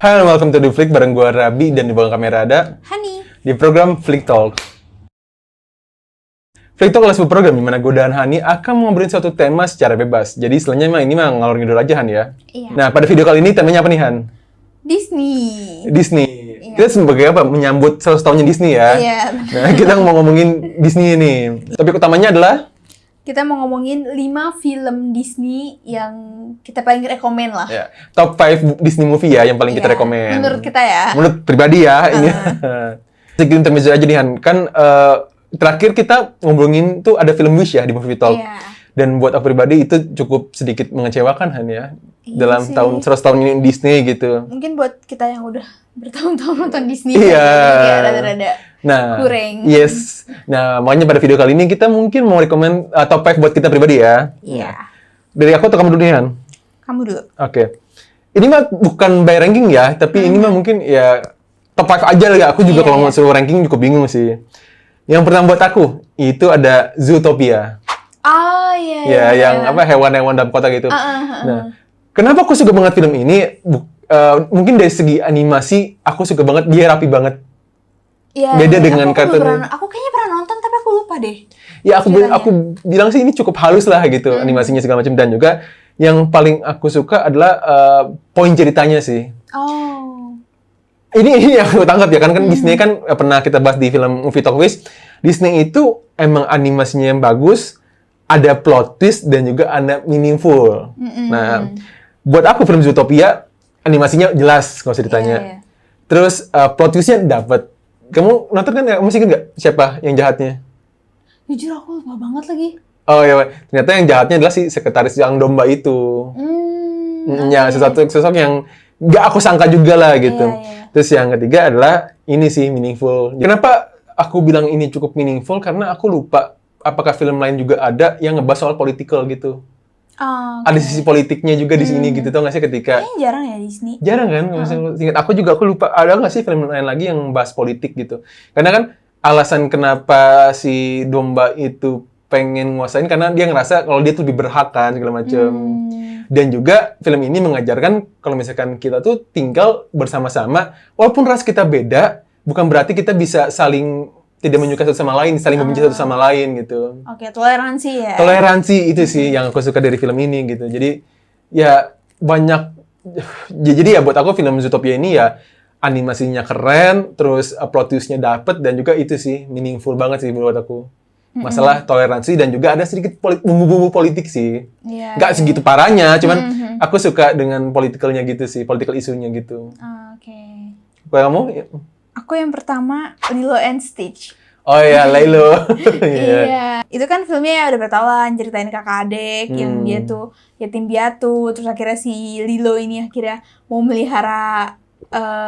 Hai, welcome to The Flick bareng gue Rabi dan di belakang kamera ada Hani. di program Flick Talk. Flick Talk adalah sebuah program di mana gue dan Hani akan ngobrolin suatu tema secara bebas. Jadi istilahnya ini mah ngalor ngidul aja Han ya. Iya. Nah, pada video kali ini temanya apa nih Han? Disney. Disney. Iya. Kita sebagai apa? Menyambut 100 tahunnya Disney ya. Iya. Nah, kita mau ngomongin Disney ini. Topik utamanya adalah Kita mau ngomongin 5 film Disney yang kita paling rekomen lah. ya, top 5 Disney movie ya yang paling kita Iya, rekomen. menurut kita ya. Menurut pribadi ya ini. Sedikit intermezzo aja nih Han. Kan terakhir kita ngobrolin tuh ada film Wish ya di Movie Talk. Iya. Dan buat aku pribadi itu cukup sedikit mengecewakan Han ya. Iya Dalam sih. tahun 100 tahun ini Disney gitu. Mungkin buat kita yang udah bertahun-tahun nonton Disney Iya. ya rada-rada Nah, kurang. yes. Nah, makanya pada video kali ini kita mungkin mau rekomen top 5 buat kita pribadi ya. Iya. Dari aku atau kamu dulu nih Han? Kamu dulu. Oke. Ini mah bukan by ranking ya, tapi ini mah mungkin ya top 5 aja lah ya. Aku juga Iya, kalau iya. mau suruh ranking cukup bingung sih. Yang pertama buat aku, itu ada Zootopia. Oh iya. Ya, yang apa hewan-hewan dalam kota gitu. Ah. Nah, kenapa aku suka banget film ini? Mungkin dari segi animasi, aku suka banget, dia rapi banget. Iya. Beda dengan aku kartun. Aku kayaknya pernah nonton tapi aku lupa deh. Ya, Ceritanya. aku bilang sih ini cukup halus lah gitu, animasinya segala macam. Dan juga yang paling aku suka adalah poin ceritanya sih. Oh. Ini yang aku tangkap ya, kan Disney kan pernah kita bahas di film Movie Talk Wish. Disney itu emang animasinya yang bagus, ada plot twist dan juga ada meaningful. Nah, buat aku film Zootopia animasinya jelas kalau usah ditanya. Iya. Terus plot twistnya dapet. Kamu nonton kan? Masih ingat nggak siapa yang jahatnya? Jujur aku lupa banget lagi. Oh iya, ternyata yang jahatnya adalah si sekretaris yang domba itu. Ya, sosok yang nggak aku sangka juga lah gitu. Iya. Terus yang ketiga adalah ini sih meaningful. Kenapa aku bilang ini cukup meaningful? Karena aku lupa apakah film lain juga ada yang ngebahas soal political gitu. Oh, Ada sisi politiknya juga di sini gitu, tau nggak sih ketika kayaknya jarang ya Disney. jarang kan? Ingat aku juga aku lupa ada nggak sih film lain lagi yang bahas politik gitu? Karena kan alasan kenapa si domba itu pengen nguasain karena dia ngerasa kalau dia tuh lebih berhak kan segala macam. Dan juga film ini mengajarkan kalau misalkan kita tuh tinggal bersama-sama, walaupun ras kita beda, bukan berarti kita bisa saling tidak menyukai satu sama lain, saling membenci satu sama lain gitu. Oke, toleransi ya. Toleransi itu sih yang aku suka dari film ini gitu. Jadi ya banyak jadi ya buat aku film Zootopia ini ya animasinya keren, terus plot twist-nya dapet dan juga itu sih meaningful banget sih buat aku. Masalah toleransi dan juga ada sedikit bumbu-bumbu politik sih. Iya. Nggak segitu parahnya, cuman aku suka dengan politikalnya gitu sih, political isunya gitu. Oke. Kalau kamu? Aku yang pertama Lilo and Stitch. Oh ya, Lilo. Iya. Itu kan filmnya ya udah bertalan ceritain kakak adik yang dia tuh yatim piatu, terus akhirnya si Lilo ini akhirnya mau melihara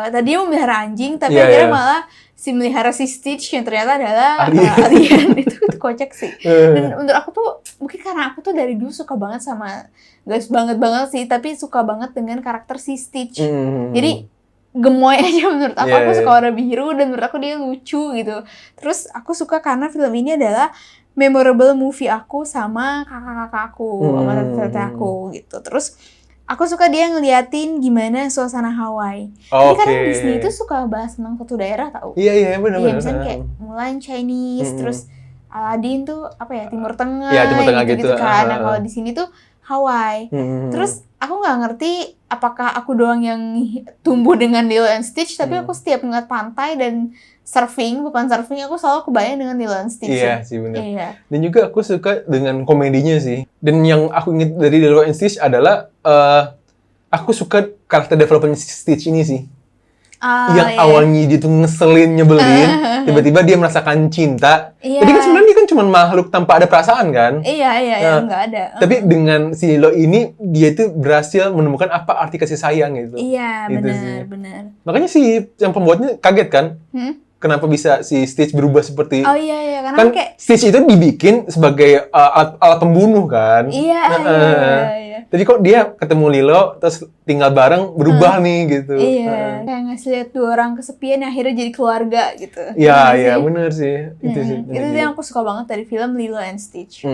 tadinya mau melihara anjing tapi Iya, akhirnya iya. malah si melihara si Stitch yang ternyata adalah Alien. alien. Itu kocak sih. Dan menurut aku tuh mungkin karena aku tuh dari dulu suka banget sama guys banget sih, tapi suka banget dengan karakter si Stitch. Jadi gemoy aja menurut aku. Iya, Aku iya. suka warna biru dan menurut aku dia lucu gitu. Terus aku suka karena film ini adalah memorable movie aku sama kakak-kakak aku, sama tante-tante aku gitu. Terus aku suka dia ngeliatin gimana suasana Hawaii. Jadi kadang Oke. Disney itu suka bahas tentang suatu daerah tau. Iya, benar. Iya, misalnya kayak Mulan Chinese, terus Aladdin tuh apa ya, Timur Tengah, Iya, Timur Tengah gitu. kan. Nah, kalau di sini tuh Hawaii. Terus aku nggak ngerti apakah aku doang yang tumbuh dengan Lilo and Stitch, tapi aku setiap ngeliat pantai dan papan surfing, aku selalu kebayang dengan Lilo and Stitch. Iya sih benar. Iya. Dan juga aku suka dengan komedinya sih. Dan yang aku ingat dari Lilo and Stitch adalah aku suka karakter development Stitch ini sih. Yang Iya. awalnya dia tuh ngeselin, nyebelin, tiba-tiba dia merasakan cinta. Iya. Jadi kan sebenarnya dia kan cuma makhluk tanpa ada perasaan kan. Iya, nggak ada. Tapi dengan si Lilo ini dia itu berhasil menemukan apa arti kasih sayang gitu. Iya, Gitu sih. benar. Makanya si yang pembuatnya kaget kan. Kenapa bisa si Stitch berubah seperti Oh iya, karena kan kayak Stitch itu dibikin sebagai alat pembunuh kan. iya. Jadi kok dia ketemu Lilo terus tinggal bareng berubah nih gitu. Iya, kayak ngasih lihat dua orang kesepian yang akhirnya jadi keluarga gitu. Iya, benar sih. Itu sih. Itu yang aku suka banget dari film Lilo and Stitch.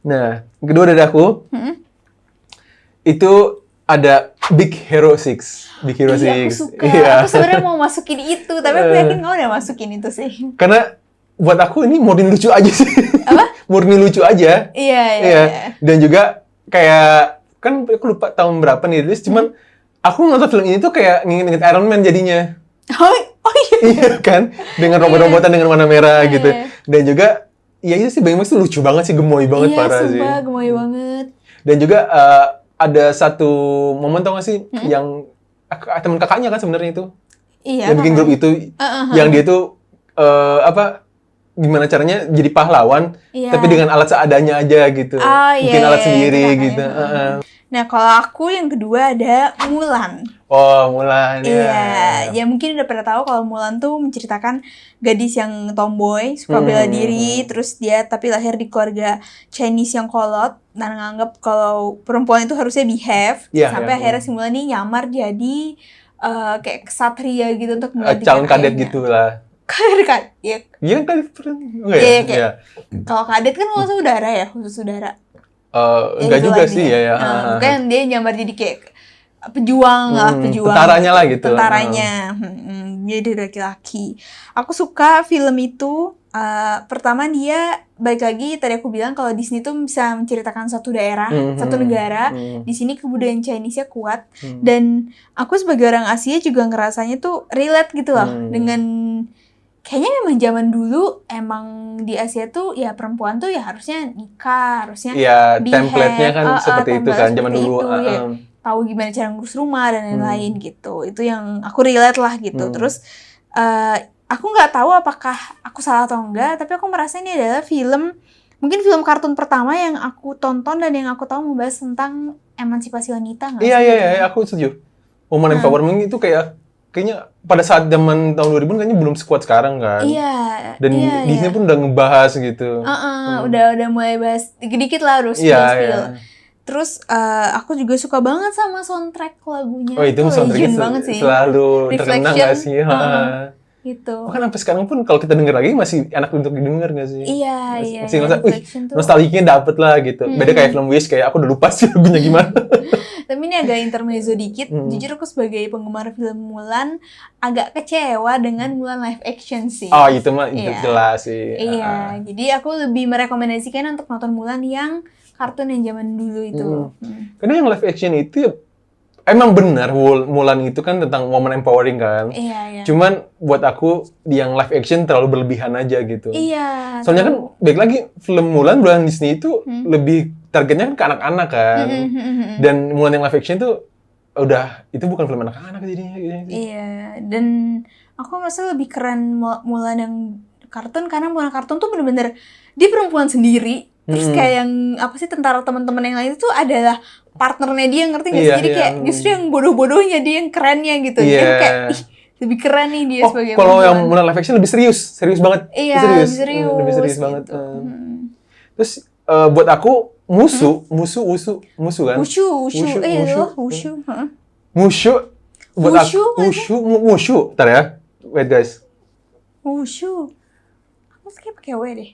Nah, yang kedua dari aku itu ada Big Hero 6. Big Hero 6. Iya, aku suka. Iya. Aku sebenarnya mau masukin itu, tapi aku yakin kamu udah masukin itu sih. Karena buat aku ini murni lucu aja sih. Apa? Murni lucu aja. Iya. Dan juga kayak kan aku lupa tahun berapa nih rilis, cuman aku nonton film ini tuh kayak nginget Iron Man jadinya. Oh iya. Iya kan? Dengan robot-robotan dengan warna merah Iya, gitu. iya. Dan juga ya itu sih Baymax tuh lucu banget sih, gemoy banget parah sih. Iya, sumpah gemoy banget. Dan juga ada satu momen tau gak sih yang teman kakaknya kan sebenarnya itu. Iya. Yang bikin grup itu yang dia tuh gimana caranya jadi pahlawan Iya. tapi dengan alat seadanya aja gitu. Bikin alat sendiri itu gitu. Nah, kalau aku yang kedua ada Mulan. Oh, Mulan ya. Iya, ya mungkin udah pernah tahu kalau Mulan tuh menceritakan gadis yang tomboy, suka bela diri, terus dia tapi lahir di keluarga Chinese yang kolot dan nganggap kalau perempuan itu harusnya behave, sampai akhirnya si Mulan ini nyamar jadi kayak kesatria gitu untuk menggantikan calon kadet ayahnya. gitu lah. Kadet, ya. Iya kan kadet Iya. Kalau kadet kan khusus udara ya, khusus udara. Enggak juga sih ya. Kan dia nyamar jadi kayak pejuang lah, pejuang. Tentaranya lah gitu. Tentaranya. Jadi laki-laki. Aku suka film itu. Pertama dia balik lagi tadi aku bilang kalau Disney tuh bisa menceritakan satu daerah, satu negara. Di sini kebudayaan Chinese-nya kuat. Dan aku sebagai orang Asia juga ngerasanya tuh relate gitu loh dengan kayaknya memang zaman dulu emang di Asia tuh ya perempuan tuh ya harusnya nikah, harusnya template-nya kan seperti itu kan zaman dulu. Ya, tahu gimana cara ngurus rumah dan lain-lain gitu. Itu yang aku relate lah gitu. Terus aku nggak tahu apakah aku salah atau enggak, tapi aku merasa ini adalah mungkin film kartun pertama yang aku tonton dan yang aku tahu membahas tentang emansipasi wanita. Iya, aku setuju. Woman empowerment itu kayaknya pada saat zaman tahun 2000 kayaknya belum sekuat sekarang kan. Iya. Dan Disney pun udah ngebahas gitu. Udah mulai bahas dikit-dikit lah harus spill. Terus aku juga suka banget sama soundtrack lagunya. Oh, itu soundtracknya banget sih. Selalu terkenang gak sih? Gitu. Bahkan sampai sekarang pun kalau kita denger lagi masih enak untuk didengar gak sih? Iya. Masih ngerasa, nostalgianya dapet lah gitu. Beda kayak film Wish, kayak aku udah lupa sih lagunya gimana. Tapi ini agak intermezzo dikit. Jujur aku sebagai penggemar film Mulan agak kecewa dengan Mulan live action sih. Oh, itu mah jelas sih. Iya, jadi aku lebih merekomendasikan untuk nonton Mulan yang kartun yang zaman dulu itu. Karena yang live action itu emang benar Mulan itu kan tentang woman empowering kan. Iya. Cuman buat aku yang live action terlalu berlebihan aja gitu. Iya. Soalnya kan baik lagi film Mulan bulan Disney itu lebih targetnya kan ke anak-anak kan. Dan Mulan yang live action tuh itu bukan film anak-anak jadinya. Iya. Dan aku merasa lebih keren Mulan yang kartun karena Mulan kartun tuh bener-bener dia perempuan sendiri. Terus kayak yang apa sih tentara teman-teman yang lain itu adalah partnernya dia, ngerti nggak sih? Jadi kayak justru yang bodoh-bodohnya dia yang kerennya gitu. Jadi kayak lebih keren nih dia sebagai kalau yang Mulan live action lebih serius banget. Iya, lebih serius gitu. banget. Terus buat aku Mushu kan? Mushu buat aku Mushu. Bentar ya. Wait guys. Mushu. Aku kayak pakai W deh.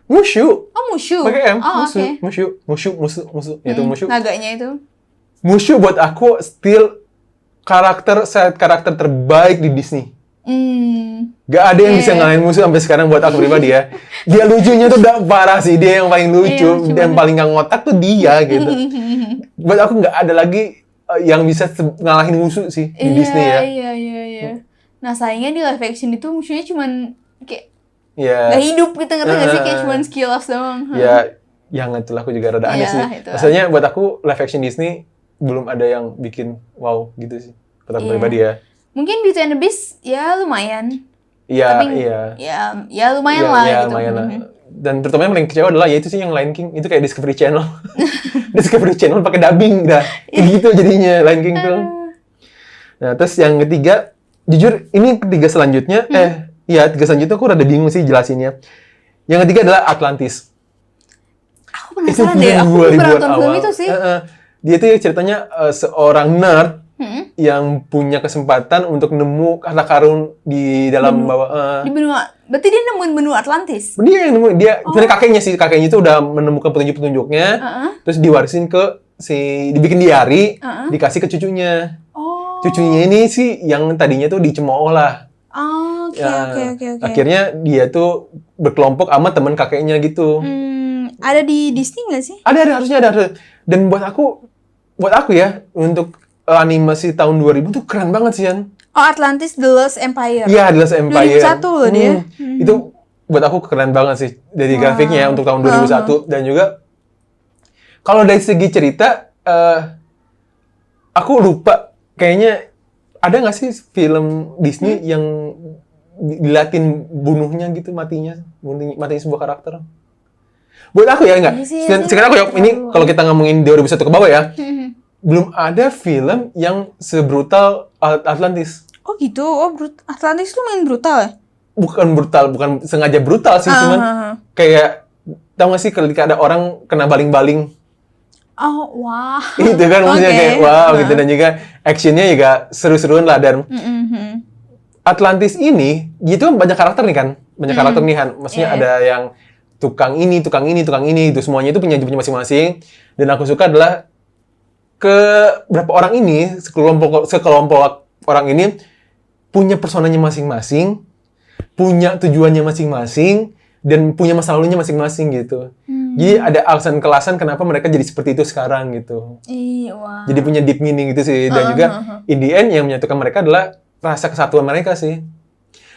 Mushu. Oh, Mushu. Pakai M. Mushu. Mushu. Itu Mushu. Naganya itu. Mushu buat aku still karakter terbaik di Disney. Gak ada yang bisa ngalahin Mushu sampai sekarang buat aku pribadi ya. Dia lucunya tuh udah parah sih. Dia yang paling lucu. Dan paling gak ngotak tuh dia gitu. Buat aku gak ada lagi yang bisa ngalahin Mushu sih di Disney ya. Iya. Nah, sayangnya di live action itu Mushunya cuman kayak gak hidup gitu, ngerti gak sih? Kayak cuman skills doang. Ya, yang itulah aku juga rada aneh sih. Maksudnya buat aku live action Disney belum ada yang bikin wow gitu sih. Buat aku pribadi ya. Mungkin Beauty and the Beast ya lumayan. Iya. Ya lumayan lah gitu. Lumayan lah. Dan terutama yang paling kecewa adalah ya itu sih yang Lion King. Itu kayak Discovery Channel. Discovery Channel pakai dubbing dah. Kayak gitu jadinya Lion King tuh. Nah, terus yang ketiga, jujur ini ketiga selanjutnya tiga selanjutnya aku rada bingung sih jelasinnya. Yang ketiga adalah Atlantis. Aku penasaran deh, aku belum pernah nonton film itu sih. Dia tuh ceritanya seorang nerd yang punya kesempatan untuk nemu harta karun di dalam bawah. Di benua. Berarti dia nemuin benua Atlantis? Dia yang nemuin. Sebenarnya kakeknya itu udah menemukan petunjuk-petunjuknya, terus diwarisin ke dibikin diary, Uh-uh. dikasih ke cucunya. Oh. Cucunya ini sih yang tadinya tuh dicemooh lah. Oh, oke, Ya, oke. akhirnya dia tuh berkelompok sama teman kakeknya gitu. Ada di Disney nggak sih? Ada harusnya ada. Dan buat aku ya untuk animasi tahun 2000 tuh keren banget sih Yan. Oh, Atlantis The Lost Empire. Iya, The Lost Empire. 2001 loh dia. Itu buat aku keren banget sih dari grafiknya ya untuk tahun 2001 dan juga kalau dari segi cerita aku lupa kayaknya ada nggak sih film Disney yang dilatin bunuhnya gitu matinya sebuah karakter. Buat aku ya enggak. Sekarang aku ini kalau kita ngomongin 2001 ke bawah ya, belum ada film yang sebrutal Atlantis. Oh gitu. Oh, Atlantis tuh main brutal ya? Bukan bukan sengaja brutal sih, cuman kayak tau gak sih ketika ada orang kena baling-baling. Oh, wah. Itu kan maksudnya kayak wow gitu, dan juga actionnya juga seru-seruan lah. Dan Atlantis ini gitu banyak karakter nih kan, maksudnya ada yang tukang ini itu semuanya itu punya masing-masing. Dan aku suka adalah berapa orang ini sekelompok orang ini punya personanya masing-masing, punya tujuannya masing-masing, dan punya masa lalunya masing-masing gitu. Jadi ada alasan kenapa mereka jadi seperti itu sekarang gitu. Wah. Jadi punya deep meaning gitu sih. Dan juga in the end yang menyatukan mereka adalah rasa kesatuan mereka sih.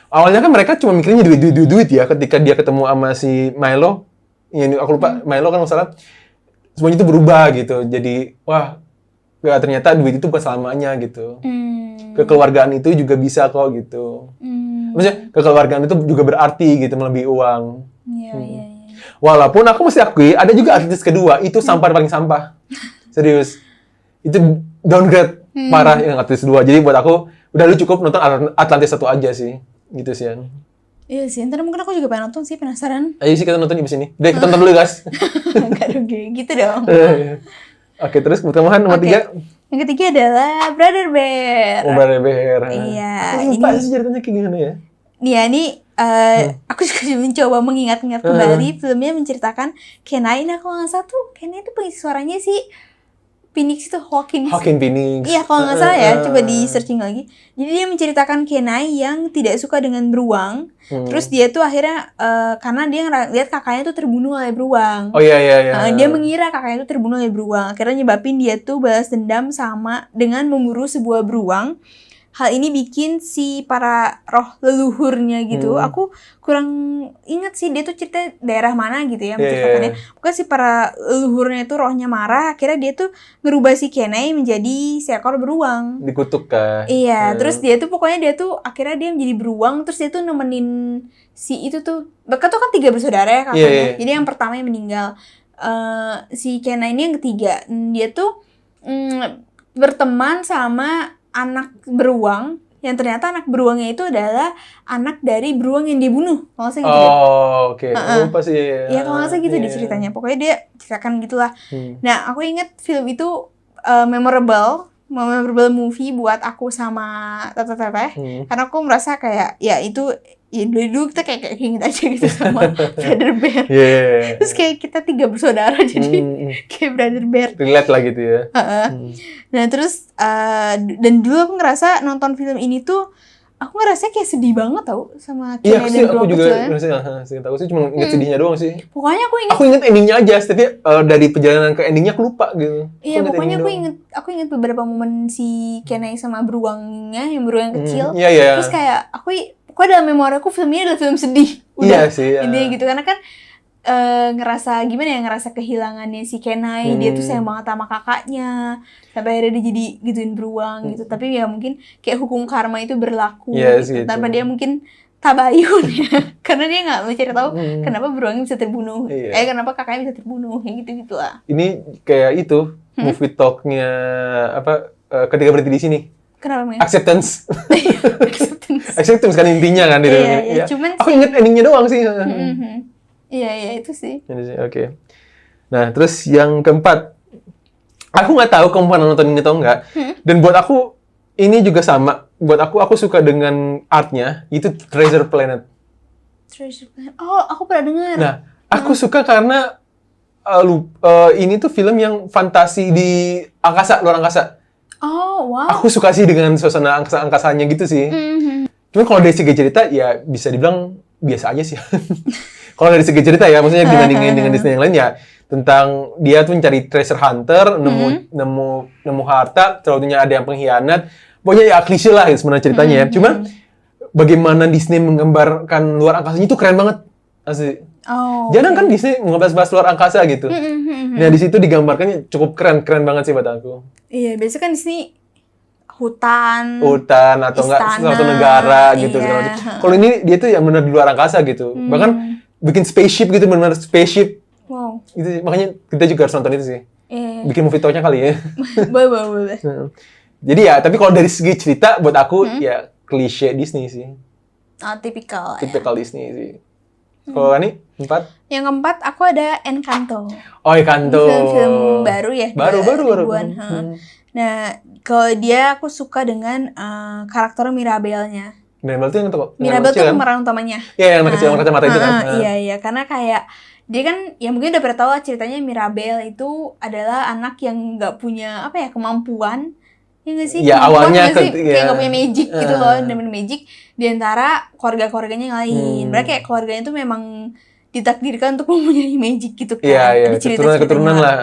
Awalnya kan mereka cuma mikirnya duit ya. Ketika dia ketemu sama si Milo, aku lupa Milo kan masalah, semuanya itu berubah gitu. Jadi wah, ternyata duit itu bukan selamanya gitu. Kekeluargaan itu juga bisa kok gitu. Maksudnya kekeluargaan itu juga berarti gitu, melebihi uang. Iya. Walaupun aku mesti akui, ada juga Atlantis kedua, itu sampah paling sampah. Serius. Itu downgrade parah yang Atlantis 2. Jadi buat aku, udah lu cukup nonton Atlantis 1 aja sih. Gitu sih, An. Iya sih, ntar mungkin aku juga pengen nonton sih, penasaran. Ayo sih kita nonton di sini. Udah, kita nonton dulu guys. Enggak rugi, gitu dong. Oke, terus pertemuan nomor 3. Yang ketiga adalah Brother Bear. Oh, Brother Bear. Iya. Lupa sih ceritanya kayak gimana ya? Ini aku juga mencoba mengingat-ingat kembali. Filmnya menceritakan Kenai. Nah, kalau nggak salah tuh Kenai itu pengisi suaranya si Phoenix itu Joaquin Phoenix. Iya, kalau nggak salah ya. Coba di searching lagi. Jadi dia menceritakan Kenai yang tidak suka dengan beruang. Terus dia tuh akhirnya karena dia lihat kakaknya tuh terbunuh oleh beruang. Oh iya. Dia mengira kakaknya tuh terbunuh oleh beruang. Akhirnya nyebabin dia tuh balas dendam dengan memburu sebuah beruang. Hal ini bikin si para roh leluhurnya gitu. Aku kurang ingat sih dia tuh cerita daerah mana gitu ya menceritakannya. Pokoknya si para leluhurnya itu rohnya marah. Akhirnya dia tuh ngerubah si Kenai menjadi seekor beruang. Dikutuk kan? Iya. Terus dia tuh akhirnya dia menjadi beruang. Terus dia tuh nemenin si itu tuh. Mereka tuh kan 3 bersaudara ya kakaknya. Jadi yang pertama yang meninggal. Si Kenai ini yang ketiga. Dia tuh berteman sama anak beruang, yang ternyata anak beruangnya itu adalah anak dari beruang yang dibunuh. Kalau nggak salah gitu oke. Lupa sih. Ya kalau nggak salah gitu di ceritanya. Pokoknya dia ceritakan gitulah. Nah, aku ingat film itu memorable movie buat aku sama teteh. Karena aku merasa kayak ya itu ya dulu kita kayak inget aja gitu sama Brother Bear. Terus kayak kita 3 bersaudara jadi kayak Brother Bear. Relate lah gitu ya. Nah terus dan dulu aku ngerasa nonton film ini tuh aku ngerasa kayak sedih banget tau sama Kenai dan Iya, aku juga ngerasa tahu sih, cuma inget sedihnya doang sih. Pokoknya aku inget endingnya aja, tapi dari perjalanan ke endingnya aku lupa gitu. Iya, pokoknya aku inget beberapa momen si Kenai sama beruangnya, yang beruang kecil. Iya. Terus kayak aku dalam memori aku film ini adalah film sedih. Iya sih. Intinya gitu, karena kan ngerasa kehilangannya si Kenai. Dia tuh sayang banget sama kakaknya sampai akhirnya dia jadi gituin beruang gitu. Tapi ya mungkin kayak hukum karma itu berlaku gitu. Tanpa dia mungkin tabayun ya, karena dia nggak mencari tahu kenapa beruangnya bisa terbunuh, kenapa kakaknya bisa terbunuh, ya gitu lah. Ini kayak itu movie talknya ketika berhenti di sini. Kenapa men? Acceptance kan intinya kan. Iya. Cuman aku inget endingnya doang sih. Iya itu sih. Oke. Nah terus yang keempat, aku nggak tahu kamu pernah nonton ini atau enggak. Dan buat aku ini juga sama. Buat aku suka dengan artnya, itu Treasure Planet. Oh, aku pernah dengar. Nah, aku suka karena ini tuh film yang fantasi di angkasa, luar angkasa. Oh, wow. Aku suka sih dengan suasana angkasa-angkasanya gitu sih. Cuman kalau dari segi cerita, ya bisa dibilang biasa aja sih. Kalau dari segi cerita ya, maksudnya dibandingin dengan Disney yang lain ya, tentang dia tuh mencari treasure hunter, nemu harta, terlalunya ada yang pengkhianat. Pokoknya ya klise lah sebenarnya ceritanya ya. Cuman bagaimana Disney menggambarkan luar angkasanya itu keren banget. Asli. Oh. Jarang kan Disney ngebahas-bahas luar angkasa gitu. Nah, di situ digambarkannya cukup keren banget sih buat aku. Iya, biasanya kan di sini hutan Atau enggak istana, suatu negara gitu iya. segala macam. Kalau ini dia tuh yang benar di luar angkasa gitu. Bahkan bikin spaceship gitu, benar spaceship. Wow. Itu sih, makanya kita juga harus nonton itu sih. Iya. Bikin movie talk-nya kali ya. Boleh. Jadi ya, tapi kalau dari segi cerita buat aku ya klise Disney sih. Tipikal ya. Tipikal Disney sih. Kalau Ani, 4? Yang keempat aku ada Encanto. Oh, Encanto. Film baru ya. Baru. 2000-an, Nah, kalau dia aku suka dengan karakter Mirabel-nya. Mirabel tuh yang Mirabel tuh kan? pemeran utamanya. Iya, yang anak kecil yang kacamata itu kan. Iya, karena kayak dia kan, ya mungkin udah pernah tahu lah ceritanya Mirabel itu adalah anak yang nggak punya kemampuan, ya nggak sih? Ya, awalnya kayak nggak punya magic gitu loh, nemenin magic di antara keluarga-keluarganya yang lain. Mereka kayak keluarganya itu memang ditakdirkan untuk mempunyai magic gitu kan. Iya, keturunan lah.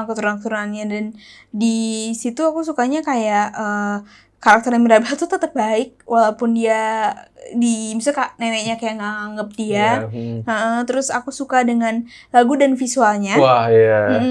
Keturunan-keturunannya, dan di situ aku sukanya kayak karakter Mirabel tuh tetap baik walaupun dia misalnya neneknya kayak nggak nganggep dia. Terus aku suka dengan lagu dan visualnya. Wah, iya.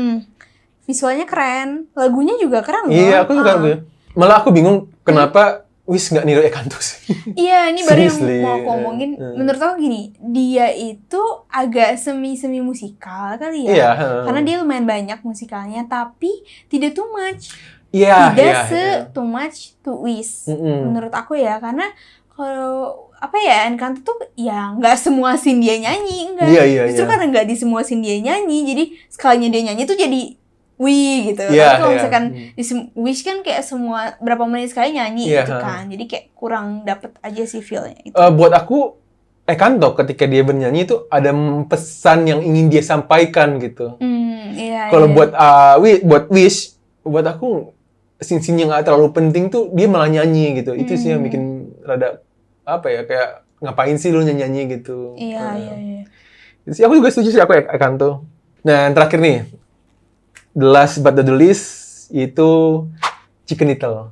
Visualnya keren, lagunya juga keren loh. Iya, aku suka lagunya. Malah aku bingung kenapa Wish nggak niru Encanto sih. Iya, ini baru yang Seriously. mau aku omongin. Menurut aku gini, dia itu agak semi musikal kali ya. Iya. Karena dia lumayan banyak musikalnya, tapi tidak too much. Iya. Tidak too much to Wish. Menurut aku ya, karena kalau Encanto tuh ya nggak semua scene dia nyanyi, enggak. Justru karena nggak di semua scene dia nyanyi, jadi sekalinya dia nyanyi tuh jadi wih gitu. Tapi kalau misalkan di Wish kan kayak semua berapa menit sekali nyanyi gitu kan. Jadi kayak kurang dapet aja sih feel-nya itu. Buat aku Encanto ketika dia bernyanyi itu ada pesan yang ingin dia sampaikan gitu. Kalau buat Wish, buat aku scene-scene yang gak terlalu penting tuh dia malah nyanyi gitu. Itu sih yang bikin rada kayak ngapain sih lu nyanyi gitu. Iya. Jadi aku juga setuju sih aku Encanto. Nah, yang terakhir nih. The last but not the least itu Chicken Little.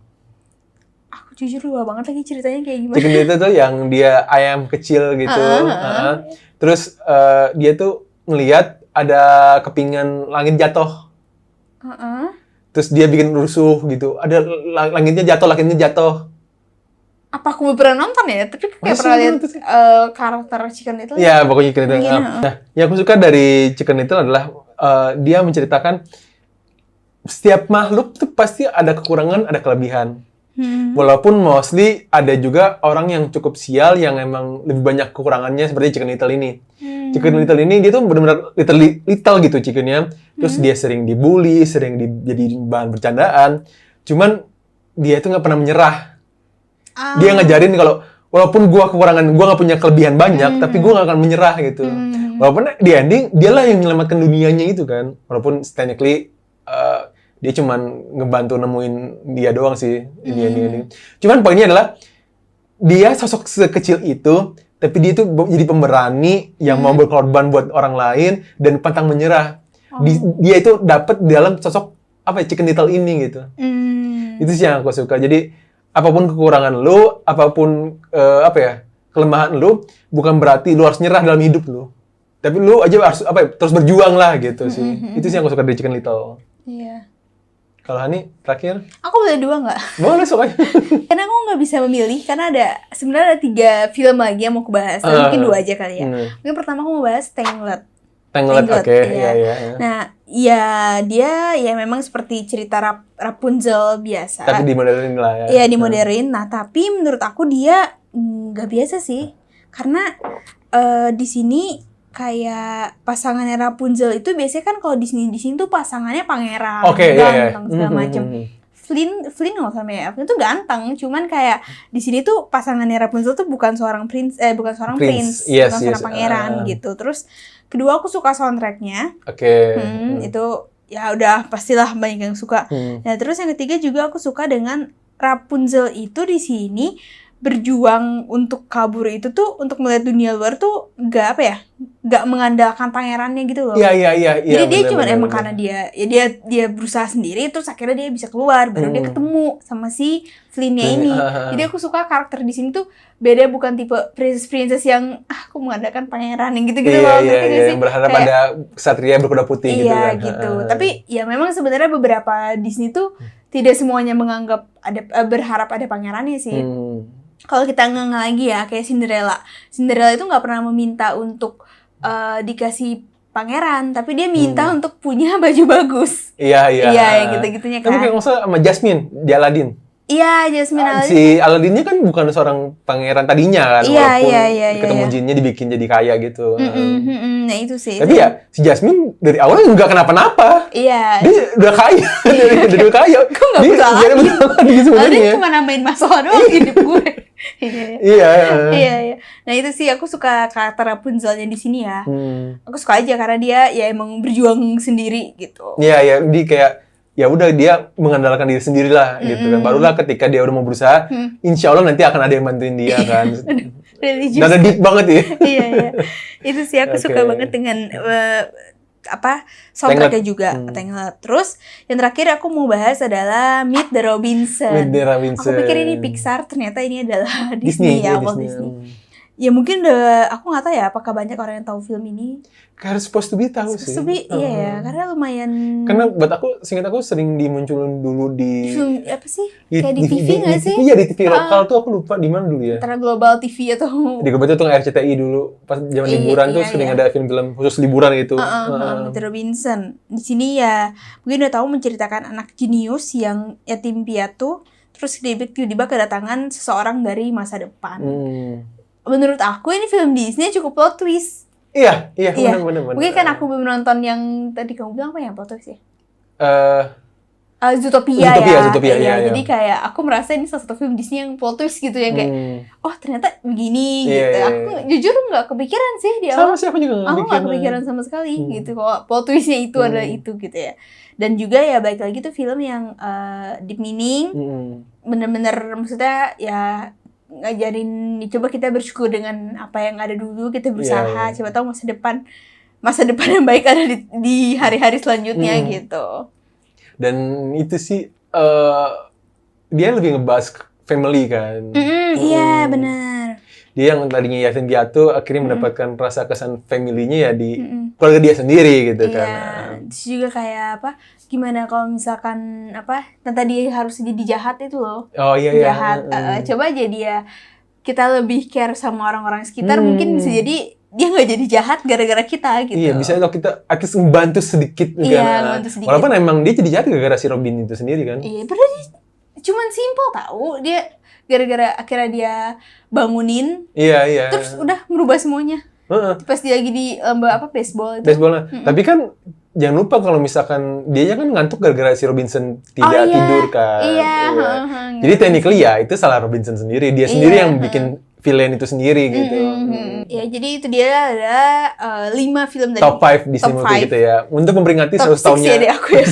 Aku jujur lupa banget lagi ceritanya kayak gimana. Chicken Little tuh yang dia ayam kecil gitu. Terus dia tuh ngelihat ada kepingan langit jatuh. Terus dia bikin rusuh gitu. Ada langitnya jatuh. Apa aku pernah nonton ya? Tapi kayak pernah lihat karakter Chicken Little. Iya, pokoknya Chicken Little. Nah, yang aku suka dari Chicken Little adalah dia menceritakan setiap makhluk tuh pasti ada kekurangan, ada kelebihan. Walaupun mostly ada juga orang yang cukup sial yang emang lebih banyak kekurangannya seperti Chicken Little ini. Chicken Little ini dia tuh benar-benar little gitu chickennya. Terus dia sering dibully, sering jadi bahan bercandaan. Cuman dia itu nggak pernah menyerah. Dia ngajarin kalau walaupun gua nggak punya kelebihan banyak, tapi gua nggak akan menyerah gitu. Walaupun di ending dialah yang menyelamatkan dunianya itu kan. Walaupun technically dia cuman ngebantu nemuin dia doang sih. Ini. Cuman poinnya adalah dia sosok sekecil itu, tapi dia itu jadi pemberani yang mau berkorban buat orang lain dan pantang menyerah. Dia itu dapat dalam sosok Chicken Little ini gitu. Itu sih yang aku suka. Jadi apapun kekurangan lu, apapun kelemahan lu, bukan berarti lu harus nyerah dalam hidup lu. Tapi lu aja harus terus berjuang lah gitu sih. Itu sih yang aku suka dari Chicken Little. Iya. Kalau Hani terakhir? Aku boleh 2 nggak? Boleh sukanya. Karena aku nggak bisa memilih karena sebenarnya ada 3 film lagi yang mau aku bahas. Mungkin 2 aja kali ya. Mungkin pertama aku mau bahas Tangled. Oke. Iya. Nah, ya dia ya memang seperti cerita Rapunzel biasa. Tapi dimodernin lah ya. Iya, dimodernin. Nah, tapi menurut aku dia nggak biasa sih. Karena di sini kayak pasangannya Rapunzel itu biasanya kan kalau di sini tuh pasangannya pangeran, ganteng segala macem. Flynn nggak usah ya. Flynn tuh ganteng, cuman kayak di sini tuh pasangannya Rapunzel tuh bukan seorang prince, bukan seorang prince, Yes, bukan seorang pangeran gitu. Terus kedua aku suka soundtracknya. Oke. Itu ya udah pastilah banyak yang suka. Nah terus yang ketiga juga aku suka dengan Rapunzel itu di sini berjuang untuk kabur itu tuh untuk melihat dunia luar tuh nggak mengandalkan pangerannya gitu loh. Iya. Jadi dia cuma emang karena dia berusaha sendiri terus akhirnya dia bisa keluar baru dia ketemu sama si Flynn-nya ini. Jadi aku suka karakter di sini tuh beda, bukan tipe princess yang aku mengandalkan pangeran yang gitu-gitu loh. Iya, yang berharap kayak, ada ksatria berkuda putih gitu kan. Iya gitu. Tapi ya memang sebenarnya beberapa Disney tuh tidak semuanya menganggap berharap ada pangerannya sih. Kalau kita ngeh lagi ya, kayak Cinderella itu nggak pernah meminta untuk dikasih pangeran, tapi dia minta untuk punya baju bagus. Iya, yang gitu-gitunya kan. Tapi kayak maksudnya sama Jasmine di Aladdin. Iya, Jasmine Aladdin. Si Aladdinnya kan bukan seorang pangeran tadinya kan, walaupun ketemu jinnya dibikin jadi kaya gitu. Nah itu sih. Tapi ya si Jasmine dari awal nggak kenapa-napa. Iya. Dia udah kaya, dia udah kaya. Kok nggak butuh lagi sebenarnya. Dia cuma nambahin masalah doang hidup gue. Iya. Nah itu sih aku suka karakter Rapunzelnya di sini ya. Aku suka aja karena dia ya emang berjuang sendiri gitu. Iya, dia kayak ya udah dia mengandalkan diri sendiri lah gitu kan. Barulah ketika dia udah mau berusaha, insya Allah nanti akan ada yang bantuin dia kan. Religious. Dan deep banget ya. Iya. Itu sih aku suka banget dengan soundtracknya juga. Tangled. Terus yang terakhir aku mau bahas adalah Meet the Robinson. Aku pikir ini Pixar, ternyata ini adalah Disney ya, Walt Disney. Ya mungkin aku nggak tahu ya apakah banyak orang yang tahu film ini. Karena supposed to be tahu sih. Iya ya, karena lumayan. Karena buat aku, seingat aku sering dimunculin dulu di film apa sih? Kayak di TV nggak sih? Iya, di TV lokal tuh aku lupa di mana dulu ya. Antara Global TV atau di Global tuh RCTI dulu pas zaman liburan tuh sering ada film-film khusus liburan gitu. Mr. Robinson. Di sini ya mungkin udah tahu menceritakan anak jenius yang yatim piatu, terus tiba-tiba kedatangan seseorang dari masa depan. Menurut aku ini film Disney cukup plot twist. Iya, benar. Mungkin kan aku belum nonton yang tadi kamu bilang apa ya plot twist ya? Zootopia ya. Jadi kayak aku merasa ini salah satu film Disney yang plot twist gitu ya, kayak oh ternyata begini gitu. Aku jujur nggak kepikiran sih di awal. Sama sih, aku juga nggak kepikiran sama sekali gitu. Kalau plot twistnya itu adalah itu gitu ya. Dan juga ya balik lagi tuh film yang deep meaning, bener-bener maksudnya ya ngajarin coba kita bersyukur dengan apa yang ada dulu, kita berusaha coba tahu masa depan yang baik ada di hari-hari selanjutnya gitu. Dan itu sih dia lebih ngebahas family kan. Iya benar. Dia yang tadinya yatim piatu akhirnya mendapatkan rasa kesan family-nya ya di keluarga dia sendiri gitu kan. Terus juga kayak apa? Gimana kalau misalkan tante dia harus jadi jahat itu loh. Oh iya. Jahat. Coba aja kita lebih care sama orang-orang sekitar, mungkin bisa jadi dia nggak jadi jahat gara-gara kita gitu. Iya, bisa kalau kita at least membantu sedikit membantu sedikit. Walaupun emang dia jadi jahat gara-gara si Robin itu sendiri kan. Iya, padahal dia cuman simple tahu. Dia gara-gara akhirnya dia bangunin. Iya. Terus udah merubah semuanya. Pas dia lagi di lomba baseball itu. Baseballnya. Tapi kan jangan lupa kalau misalkan dia kan ngantuk gara-gara si Robinson tidak tidur kan. Iya. Jadi technically ya itu salah Robinson sendiri. Dia sendiri yang bikin villain itu sendiri gitu. Ya jadi itu dia ada 5 film dari top 5 Disney movie gitu ya. Untuk memperingati 100 tahunnya. Ya aku ya.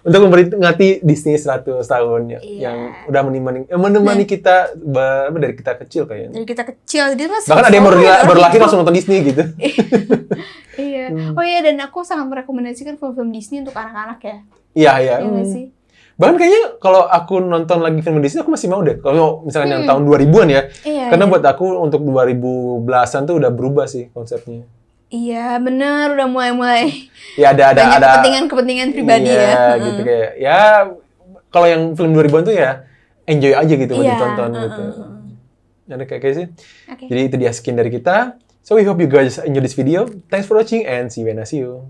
Untuk memperingati Disney 100 tahun yang udah menemani kita dari kita kecil kayaknya. Dari kita kecil. Bahkan ada yang baru lahir langsung nonton Disney gitu. Iya. Oh iya, dan aku sangat merekomendasikan film-film Disney untuk anak-anak ya. Iya. Iya sih. Bahkan kayaknya kalau aku nonton lagi film Disney aku masih mau deh. Kalau misalnya yang tahun 2000-an ya. Karena buat aku untuk 2010-an tuh udah berubah sih konsepnya. Iya, bener, udah mulai ya ada kepentingan pribadi ya. Gitu kayak ya kalau yang film 2000-an tuh ya enjoy aja gitu buat ditonton gitu. Jadi kayak sih. Jadi itu dia sekian dari kita. So we hope you guys enjoy this video. Thanks for watching and see you when I see you.